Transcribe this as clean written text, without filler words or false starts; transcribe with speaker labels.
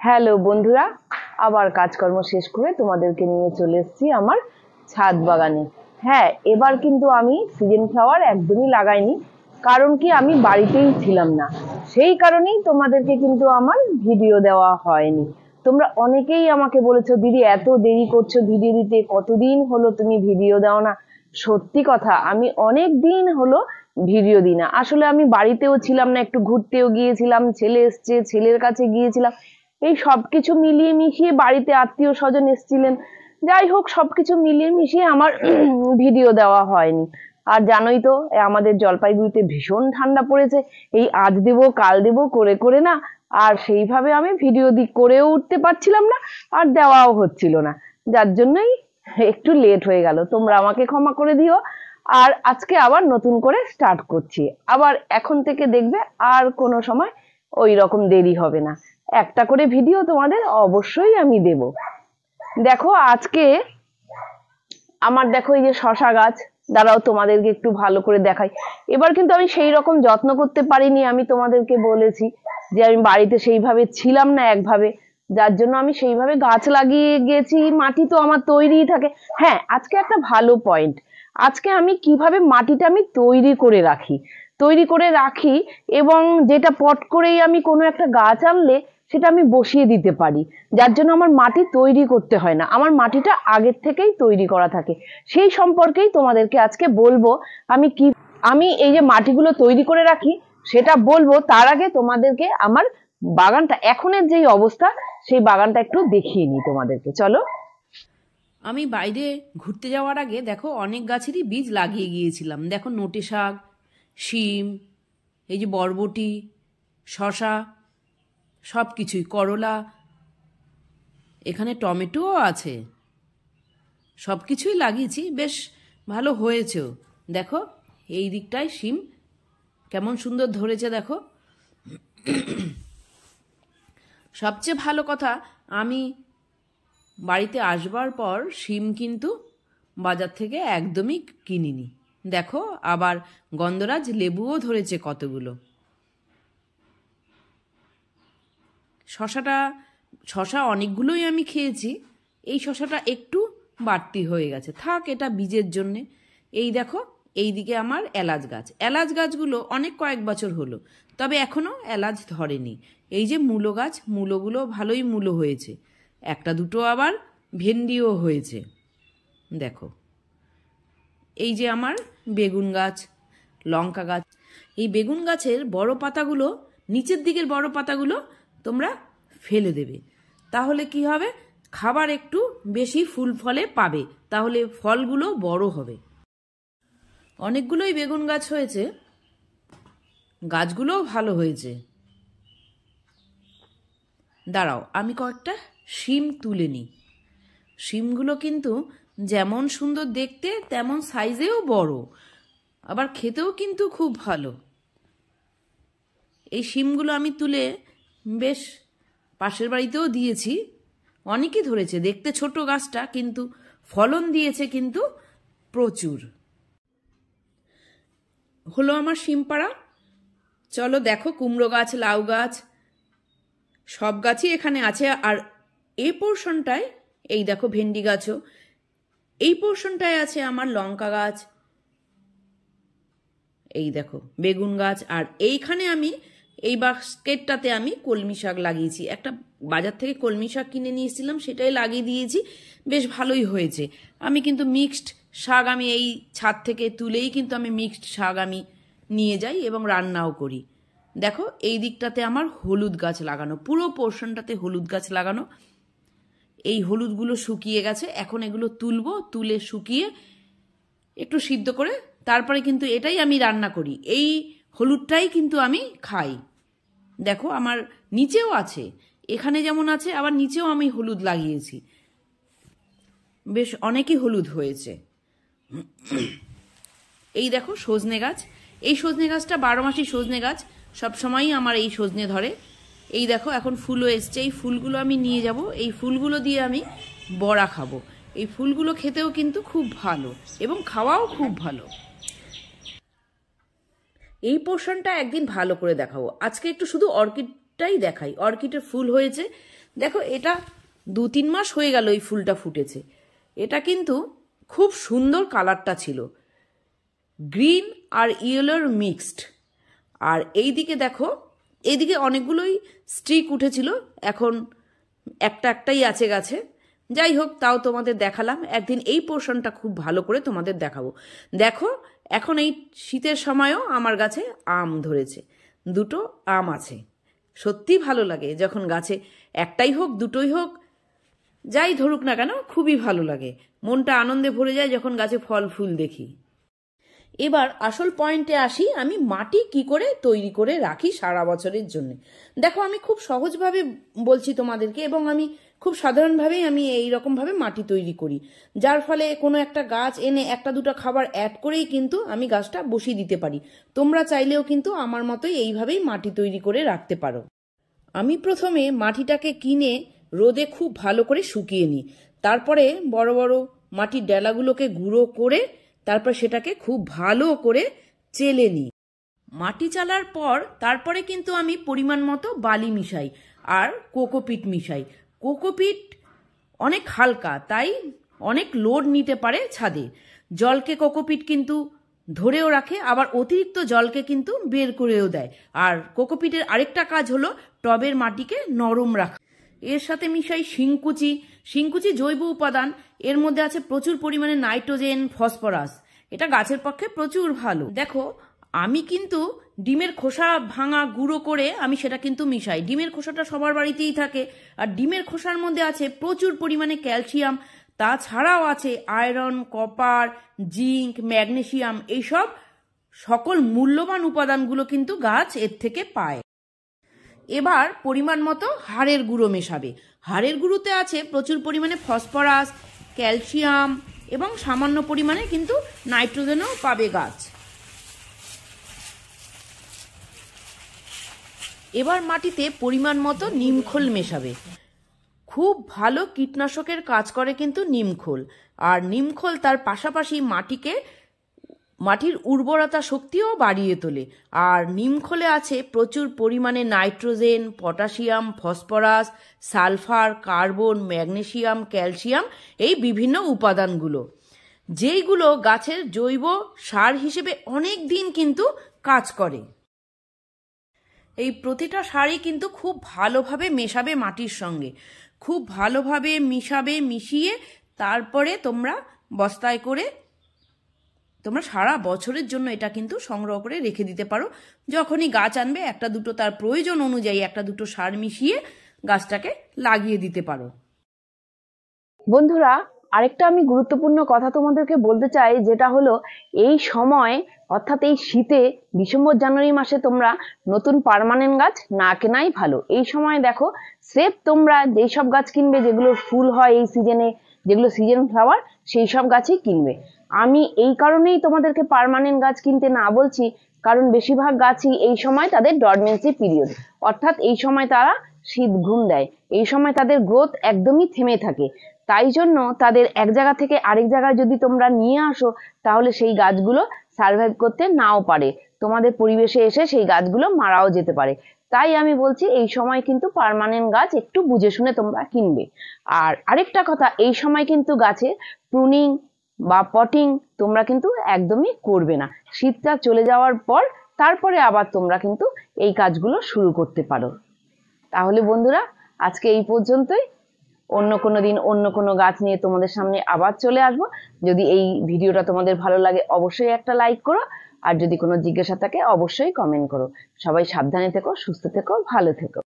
Speaker 1: Hello বন্ধুরা, আবার কাজকর্ম শেষ করে তোমাদেরকে নিয়ে চলে এসেছি আমার ছাদ বাগানে। হ্যাঁ, এবার কিন্তু আমি সিজন ফ্লাওয়ার একদমই লাগাইনি, কারণ কি আমি বাড়িতেই ছিলাম না, সেই কারণেই তোমাদেরকে কিন্তু আমার ভিডিও দেওয়া হয়নি। তোমরা অনেকেই আমাকে বলেছো, দিদি এত দেরি করছো ভিডিও দিতে, কতদিন হলো তুমি ভিডিও দাও না। সত্যি কথা, আমি অনেক দিন হলো ভিডিও দিই না। আসলে আমি বাড়িতেও ছিলাম না, একটু ঘুরতেও গিয়েছিলাম, ছেলে এসছে, ছেলের কাছে গিয়েছিলাম, এই সবকিছু মিলিয়ে মিশিয়ে বাড়িতে আত্মীয় স্বজন এসেছিলেন, যাই হোক সবকিছু মিলিয়ে মিশিয়ে আমার ভিডিও দেওয়া হয়নি। আর জানোই তো আমাদের জলপাইগুড়িতে ভীষণ ঠান্ডা পড়েছে, এই আজ দেবো কাল দেবো করে করে না, আর সেইভাবে আমি ভিডিও করেও উঠতে পারছিলাম না, আর দেওয়াও হচ্ছিল না, যার জন্যই একটু লেট হয়ে গেল। তোমরা আমাকে ক্ষমা করে দিও। আর আজকে আবার নতুন করে স্টার্ট করছি, আবার এখন থেকে দেখবে আর কোনো সময় ওই রকম দেরি হবে না, একটা করে ভিডিও তোমাদের অবশ্যই আমি দেব। দেখো আজকে আমার, দেখো এই যে শশা গাছ, দাঁড়াও তোমাদেরকে একটু ভালো করে দেখাই। এবার কিন্তু আমি সেই রকম যত্ন করতে পারিনি, আমি তোমাদেরকে বলেছি যে আমি বাড়িতে সেইভাবে ছিলাম না একভাবে, যার জন্য আমি সেইভাবে গাছ লাগিয়ে গেছি, মাটি তো আমার তৈরিই থাকে। হ্যাঁ, আজকে একটা ভালো পয়েন্ট, আজকে আমি কিভাবে মাটিটা আমি তৈরি করে রাখি এবং যেটা পট করেই আমি কোনো একটা গাছ আনলে সেটা আমি বসিয়ে দিতে পারি, যার জন্য আমার মাটি তৈরি করতে হয় না, আমার মাটিটা আগের থেকেই তৈরি করা থাকে। সেই সম্পর্কেই তোমাদেরকে আজকে বলবো আমি এই যে মাটিগুলো তৈরি করে রাখি সেটা বলবো। তার আগে তোমাদেরকে আমার বাগানটা এখনের যেই অবস্থা, সেই বাগানটা একটু দেখিয়ে নিই তোমাদেরকে, চলো।
Speaker 2: আমি বাইরে ঘুরতে যাওয়ার আগে দেখো অনেক গাছেরই বীজ লাগিয়ে গিয়েছিলাম। দেখো নোটে শাক, শিম, এই যে বরবটি, শশা, সব কিছুই, করলা, এখানে টমেটোও আছে, সব কিছুই লাগিয়েছি, বেশ ভালো হয়েছেও। দেখো এই দিকটায় শিম কেমন সুন্দর ধরেছে দেখো। সবচেয়ে ভালো কথা, আমি বাড়িতে আসবার পর শিম কিন্তু বাজার থেকে একদমই কিনিনি। দেখো আবার গন্ধরাজ লেবুও ধরেছে কতগুলো। শশা অনেকগুলোই আমি খেয়েছি, এই শশাটা একটু বাড়তি হয়ে গেছে, থাক এটা বীজের জন্যে। এই দেখো এইদিকে আমার এলাচ গাছগুলো অনেক কয়েক বছর হলো, তবে এখনো এলাচ ধরেনি। এই যে মূলোগুলো ভালোই মূলো হয়েছে, একটা দুটো আবার ভেন্ডিও হয়েছে। দেখো এই যে আমার বেগুন গাছ, লঙ্কা গাছ, এই বেগুন গাছের বড় পাতাগুলো, নিচের দিকের বড় পাতাগুলো তোমরা ফেলে দেবে, তাহলে কি হবে, খাবার একটু বেশি ফুল ফলে পাবে, তাহলে ফলগুলো বড় হবে। অনেকগুলোই বেগুন গাছ হয়েছে, গাছগুলোও ভালো হয়েছে। দাঁড়াও আমি কয়েকটা শিম তুলে নিই। শিমগুলো কিন্তু যেমন সুন্দর দেখতে তেমন সাইজেও বড়, আবার খেতেও কিন্তু খুব ভালো। এই শিমগুলো আমি তুলে বেশ পাশের বাড়িতেও দিয়েছি, অনেকই ধরেছে। দেখতে ছোট গাছটা, কিন্তু ফলন দিয়েছে কিন্তু প্রচুর। হলো আমার শিম পাড়া। চলো দেখো কুমড়ো গাছ, লাউ গাছ, সব গাছই এখানে আছে। আর এই পোর্শনটায় এই দেখো ভেন্ডি গাছও, এই পোর্শনটায় আছে আমার লঙ্কা গাছ, এই দেখো বেগুন গাছ, আর এইখানে আমি এই বাস্কেটটাতে আমি কলমি শাক লাগিয়েছি। একটা বাজার থেকে কলমি শাক কিনে নিয়ে এসেছিলাম, সেটাই লাগিয়ে দিয়েছি, বেশ ভালোই হয়েছে। আমি কিন্তু মিক্সড শাক আমি এই ছাদ থেকে তুলেই কিন্তু আমি মিক্সড শাক আমি নিয়ে যাই এবং রান্নাও করি। দেখো এই দিকটাতে আমার হলুদ গাছ লাগানো, পুরো পোর্শনটাতে হলুদ গাছ লাগানো। এই হলুদগুলো শুকিয়ে গেছে, এখন এগুলো তুলবো, তুলে শুকিয়ে একটু সিদ্ধ করে তারপরে কিন্তু এটাই আমি রান্না করি, এই হলুদটাই কিন্তু আমি খাই। দেখো আমার নিচেও আছে, এখানে যেমন আছে আবার নিচেও আমি হলুদ লাগিয়েছি, বেশ অনেকই হলুদ হয়েছে। এই দেখো সজনে গাছ, এই সজনে গাছটা 12 মাসই সজনে গাছ, সবসময়ই আমার এই সজনে ধরে। এই দেখো এখন ফুলও এসছে, এই ফুলগুলো আমি নিয়ে যাব, এই ফুলগুলো দিয়ে আমি বড়া খাবো। এই ফুলগুলো খেতেও কিন্তু খুব ভালো এবং খাওয়াও খুব ভালো। এই পোর্শনটা একদিন ভালো করে দেখাবো, আজকে একটু শুধু অর্কিডটাই দেখাই। অর্কিডের ফুল হয়েছে, দেখো এটা 2-3 মাস হয়ে গেল এই ফুলটা ফুটেছে। এটা কিন্তু খুব সুন্দর কালারটা ছিল, গ্রিন আর ইয়েলোর মিক্সড। আর এইদিকে দেখো, এইদিকে অনেকগুলোই স্ট্রিক উঠেছিল, এখন একটাই আছে গাছে। যাই হোক, তাও তোমাদের দেখালাম। একদিন এই পোর্শনটা খুব ভালো করে তোমাদের দেখাবো। দেখো এখন এই শীতের সময়ও আমার গাছে আম ধরেছে, 2টো আম আছে। সত্যি ভালো লাগে যখন গাছে একটাই হোক দুটোই হোক যাই ধরুক না কেন, খুবই ভালো লাগে, মনটা আনন্দে ভরে যায় যখন গাছে ফল ফুল দেখি। এবার আসল পয়েন্টে আসি, আমি মাটি কি করে তৈরি করে রাখি সারা বছরের জন্য। দেখো আমি খুব সহজভাবে বলছি তোমাদেরকে, এবং আমি খুব সাধারণভাবেই আমি এইরকমভাবে মাটি তৈরি করি, যার ফলে কোনো একটা গাছ এনে 1-2টা খাবার অ্যাড করেই কিন্তু আমি গাছটা বসিয়ে দিতে পারি। তোমরা চাইলেও কিন্তু আমার মতোই এইভাবেই মাটি তৈরি করে রাখতে পারো। আমি প্রথমে মাটিটাকে কিনে রোদে খুব ভালো করে শুকিয়ে নিই, তারপরে বড় বড় মাটির ডেলাগুলোকে গুঁড়ো করে তারপর সেটাকে খুব ভালো করে চেলে নিই। মাটি চালার পর তারপরে কিন্তু আমি পরিমাণ মতো বালি মিশাই আর কোকোপিট মিশাই। কোকোপিট অনেক হালকা, তাই অনেক লোড নিতে পারে ছাদে। জলকে কোকোপিট কিন্তু ধরেও রাখে, আবার অতিরিক্ত জলকে কিন্তু বের করেও দেয়। আর কোকোপিটের আরেকটা কাজ হলো টবের মাটিকে নরম রাখা। এর সাথে মিশাই শিংকুচি। শিংকুচি জৈব উপাদান, এর মধ্যে আছে প্রচুর পরিমাণে নাইট্রোজেন, ফসফরাস। এটা গাছের পক্ষে প্রচুর ভালো। দেখো আমি কিন্তু ডিমের খোসা ভাঙা গুঁড়ো করে আমি সেটা কিন্তু মিশাই। ডিমের খোসাটা সবার বাড়িতেই থাকে, আর ডিমের খোসার মধ্যে আছে প্রচুর পরিমাণে ক্যালসিয়াম, তাছাড়াও আছে আয়রন, কপার, জিঙ্ক, ম্যাগনেসিয়াম। এইসব সকল মূল্যবান উপাদানগুলো কিন্তু গাছ এর থেকে পায়। এবার পরিমাণ মতো হাড়ের গুঁড়ো মেশাবে। হাড়ের গুঁড়োতে আছে প্রচুর পরিমাণে ফসফরাস, ক্যালসিয়াম এবং সামান্য পরিমাণে কিন্তু নাইট্রোজেনও পাবে গাছ। এবার মাটিতে পরিমাণ মতো নিমখোল মেশাবে। খুব ভালো কীটনাশকের কাজ করে কিন্তু নিমখোল। আর নিমখোল তার পাশাপাশি মাটির উর্বরতা শক্তিও বাড়িয়ে তোলে। আর নিমখোলে আছে প্রচুর পরিমাণে nitrogen, potassium, phosphorus, sulphur, carbon, magnesium, calcium, এই বিভিন্ন উপাদানগুলো, যেইগুলো গাছের জৈব সার হিসেবে অনেক দিন কিন্তু কাজ করে। এই প্রতিটা সারই কিন্তু খুব ভালোভাবে মেশাবে মাটির সঙ্গে, খুব ভালোভাবে মিশিয়ে তারপরে তোমরা বস্তায় করে তোমরা সারা বছরের জন্য এটা কিন্তু সংগ্রহ করে রেখে দিতে পারো। যখনই গাছ আনবে 1-2টো তার প্রয়োজন অনুযায়ী 1-2টো সার মিশিয়ে গাছটাকে লাগিয়ে দিতে পারো।
Speaker 1: বন্ধুরা, আরেকটা আমি গুরুত্বপূর্ণ কথা তোমাদেরকে বলতে চাই, যেটা হলো এই সময় অর্থাৎ এই শীতে ডিসেম্বর জানুয়ারি মাসে তোমরা নতুন পার্মানেন্ট গাছ না কেনাই ভালো। এই সময় দেখো স্রেফ তোমরা যেই সব গাছ কিনবে যেগুলোর ফুল হয় এই সিজনে, যেগুলো সিজন ফ্লাওয়ার, সেই সব গাছই কিনবে। আমি এই কারণেই তোমাদেরকে পার্মানেন্ট গাছ কিনতে না বলছি, কারণ বেশিরভাগ গাছই এই সময় তাদের ডরমেন্সি পিরিয়ড, অর্থাৎ এই সময় তারা শীত ঘুম দেয়, এই সময় তাদের গ্রোথ একদমই থেমে থাকে। তাই জন্য তাদের এক জায়গা থেকে আরেক জায়গায় যদি তোমরা নিয়ে আসো, তাহলে সেই গাছগুলো সার্ভাইভ করতে নাও পারে, তোমাদের পরিবেশে এসে সেই গাছগুলো মারাও যেতে পারে। তাই আমি বলছি এই সময় কিন্তু পার্মানেন্ট গাছ একটু বুঝে শুনে তোমরা কিনবে। আর আরেকটা কথা, এই সময় কিন্তু গাছের প্রুনিং বা পটিং তোমরা কিন্তু একদমই করবে না। শীতটা চলে যাওয়ার পর তারপরে আবার তোমরা কিন্তু এই কাজগুলো শুরু করতে পারো। তাহলে বন্ধুরা, আজকে এই পর্যন্তই। অন্য কোনো দিন অন্য কোনো গাছ নিয়ে তোমাদের সামনে আবার চলে আসবো। যদি এই ভিডিওটা তোমাদের ভালো লাগে অবশ্যই একটা লাইক করো, আর যদি কোনো জিজ্ঞাসা থাকে অবশ্যই কমেন্ট করো। সবাই সাবধানে থেকো, সুস্থ থেকো, ভালো থেকো।